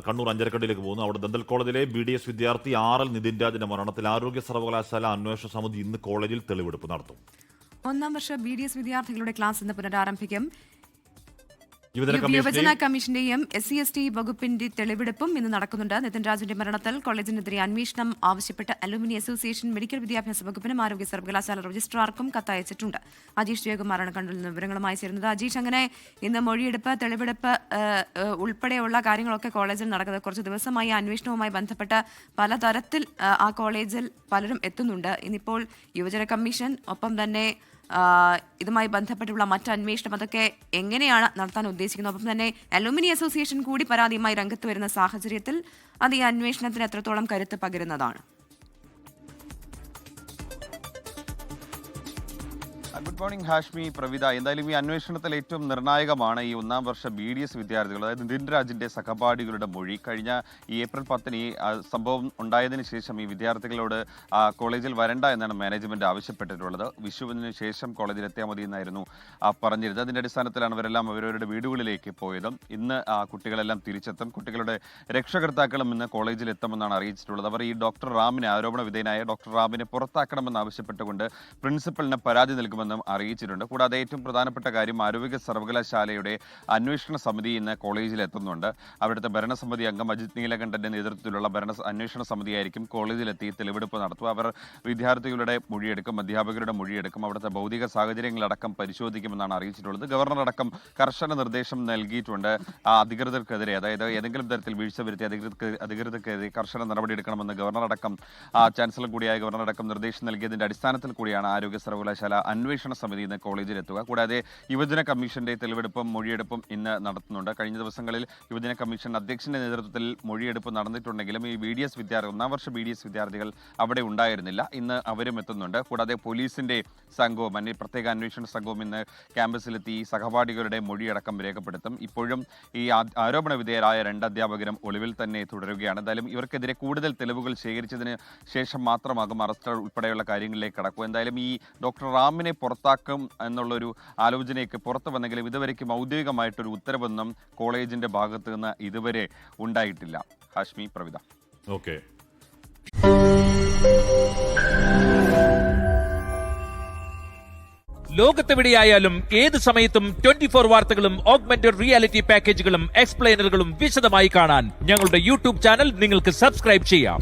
കണ്ണൂർ അഞ്ചരക്കണ്ടിയിലേക്ക് പോകുന്നു. അവിടെ ദന്തൽ കോളേജിലെ BDS വിദ്യാർത്ഥി RL നിതിൻ രാജിന്റെ മരണത്തിൽ ആരോഗ്യ സർവകലാശാല അന്വേഷണ സമിതി ഇന്ന് കോളേജിൽ തെളിവെടുപ്പ് നടത്തും. ഒന്നാം വർഷ BDS വിദ്യാർത്ഥികളുടെ ക്ലാസ് ഇന്ന് പുനരാരംഭിക്കും. യുവജന കമ്മീഷന്റെയും SC/ST വകുപ്പിന്റെ തെളിവെടുപ്പും ഇന്ന് നടക്കുന്നുണ്ട്. നിതിൻ രാജിന്റെ മരണത്തിൽ കോളേജിനെതിരെ അന്വേഷണം ആവശ്യപ്പെട്ട് അലുമിനി അസോസിയേഷൻ മെഡിക്കൽ വിദ്യാഭ്യാസ വകുപ്പിനും ആരോഗ്യ സർവകലാശാല രജിസ്ട്രാർക്കും കത്തയച്ചിട്ടുണ്ട്. അജീഷ് ജയകുമാറാണ് കണ്ണൂരിൽ നിന്ന് വിവരങ്ങളുമായി ചേരുന്നത്. അജീഷ്, അങ്ങനെ ഇന്ന് മൊഴിയെടുപ്പ്, തെളിവെടുപ്പ് ഉൾപ്പെടെയുള്ള കാര്യങ്ങളൊക്കെ കോളേജിൽ നടക്കുന്നത്. കുറച്ച് ദിവസമായി അന്വേഷണവുമായി ബന്ധപ്പെട്ട് പലതരത്തിൽ ആ കോളേജിൽ പലരും എത്തുന്നുണ്ട്. ഇന്നിപ്പോൾ യുവജന കമ്മീഷൻ, ഒപ്പം തന്നെ ഇതുമായി ബന്ധപ്പെട്ടുള്ള മറ്റ് അന്വേഷണം, അതൊക്കെ എങ്ങനെയാണ് നടത്താൻ ഉദ്ദേശിക്കുന്നത്? ഒപ്പം തന്നെ അലുമിനി അസോസിയേഷൻ കൂടി പരാതിയുമായി രംഗത്ത് വരുന്ന സാഹചര്യത്തിൽ അത് ഈ അന്വേഷണത്തിന് എത്രത്തോളം കരുത്ത് പകരുന്നതാണ്? Good morning Hashmi, Pravitha. എന്തായാലും ഈ അന്വേഷണത്തിൽ ഏറ്റവും നിർണായകമാണ് ഈ ഒന്നാം വർഷ BDS വിദ്യാർത്ഥികൾ, അതായത് നിതിൻ രാജിന്റെ സഹപാഠികളുടെ മൊഴി. കഴിഞ്ഞ ഈ ഏപ്രിൽ 10 ഈ സംഭവം ഉണ്ടായതിനു ശേഷം ഈ വിദ്യാർത്ഥികളോട് കോളേജിൽ വരണ്ട എന്നാണ് മാനേജ്മെന്റ് ആവശ്യപ്പെട്ടിട്ടുള്ളത്. വിഷുവിന് ശേഷം കോളേജിൽ എത്തിയാൽ മതി എന്നായിരുന്നു പറഞ്ഞിരുന്നത്. അതിന്റെ അടിസ്ഥാനത്തിലാണ് അവരെല്ലാം അവരവരുടെ വീടുകളിലേക്ക് പോയത്. ഇന്ന് കുട്ടികളെല്ലാം തിരിച്ചെത്തും. കുട്ടികളുടെ രക്ഷകർത്താക്കളും ഇന്ന് കോളേജിൽ എത്തുമെന്നാണ് അറിയിച്ചിട്ടുള്ളത്. അവർ ഈ ഡോക്ടർ റാമിനെ, ആരോപണ വിധേയനായ ഡോക്ടർ റാമിനെ പുറത്താക്കണമെന്ന് ആവശ്യപ്പെട്ടുകൊണ്ട് പ്രിൻസിപ്പലിന് പരാതി നൽകുമെന്ന് അറിയിച്ചിട്ടുണ്ട്. കൂടാതെ ഏറ്റവും പ്രധാനപ്പെട്ട കാര്യം, ആരോഗ്യ സർവകലാശാലയുടെ അന്വേഷണ സമിതി ഇന്ന് കോളേജിൽ എത്തുന്നുണ്ട്. അവിടുത്തെ ഭരണസമിതി അംഗം അജിത് നീലകണ്ഠന്റെ നേതൃത്വത്തിലുള്ള അന്വേഷണ സമിതിയായിരിക്കും കോളേജിലെത്തി തെളിവെടുപ്പ് നടത്തുക. അവർ വിദ്യാർത്ഥികളുടെ മൊഴിയെടുക്കും, അധ്യാപകരുടെ മൊഴിയെടുക്കും, അവിടുത്തെ ഭൗതിക സാഹചര്യങ്ങളടക്കം പരിശോധിക്കുമെന്നാണ് അറിയിച്ചിട്ടുള്ളത്. ഗവർണർ അടക്കം കർശന നിർദ്ദേശം നൽകിയിട്ടുണ്ട് അധികൃതർക്കെതിരെ, അതായത് ഏതെങ്കിലും തരത്തിൽ വീഴ്ച വരുത്തിയ അധികൃതർക്കെതിരെ കർശന നടപടിയെടുക്കണമെന്ന് ഗവർണർ അടക്കം, ചാൻസലർ കൂടിയായ ഗവർണർ അടക്കം നിർദ്ദേശം നൽകിയതിന്റെ അടിസ്ഥാനത്തിൽ കൂടിയാണ് ആരോഗ്യ സർവകലാശാല അന്വേഷണ സമിതി ഇന്ന് കോളേജിലെത്തുക. കൂടാതെ യുവജന കമ്മീഷന്റെ തെളിവെടുപ്പും മൊഴിയെടുപ്പും ഇന്ന് നടത്തുന്നുണ്ട്. കഴിഞ്ഞ ദിവസങ്ങളിൽ യുവജന കമ്മീഷൻ അധ്യക്ഷന്റെ നേതൃത്വത്തിൽ മൊഴിയെടുപ്പ് നടന്നിട്ടുണ്ടെങ്കിലും ഈ ഒന്നാം വർഷ BDS വിദ്യാർത്ഥികൾ അവിടെ ഉണ്ടായിരുന്നില്ല. ഇന്ന് അവരും എത്തുന്നുണ്ട്. കൂടാതെ പോലീസിന്റെ സംഘവും, പ്രത്യേക അന്വേഷണ സംഘവും ഇന്ന് ക്യാമ്പസിലെത്തി സഹപാഠികളുടെ മൊഴിയടക്കം രേഖപ്പെടുത്തും. ഇപ്പോഴും ഈ ആരോപണ വിധേയരായ 2 അധ്യാപകരും ഒളിവിൽ തന്നെ തുടരുകയാണ്. എന്തായാലും ഇവർക്കെതിരെ കൂടുതൽ തെളിവുകൾ ശേഖരിച്ചതിന് ശേഷം മാത്രമാകും അറസ്റ്റ് ഉൾപ്പെടെയുള്ള കാര്യങ്ങളിലേക്ക് കടക്കും. എന്തായാലും ഈ ഡോക്ടർ റാമിനെ പുറത്താക്കും എന്നുള്ളൊരു ആലോചനയ്ക്ക് പുറത്തു വന്നെങ്കിലും ഇതുവരേക്കും ഔദ്യോഗികമായിട്ടൊരു ഉത്തരവൊന്നും കോളേജിന്റെ ഭാഗത്ത് നിന്ന് ഇതുവരെ ഉണ്ടായിട്ടില്ല. ഹാഷ്മി, പ്രവിത. ഓക്കെ. ലോകത്തെവിടെയായാലും ഏത് സമയത്തും 24 വാർത്തകളും ഓഗ്മെന്റഡ് റിയാലിറ്റി പാക്കേജുകളും എക്സ്പ്ലെയിനറുകളും വിശദമായി കാണാൻ ഞങ്ങളുടെ YouTube ചാനൽ നിങ്ങൾക്ക് സബ്സ്ക്രൈബ് ചെയ്യാം.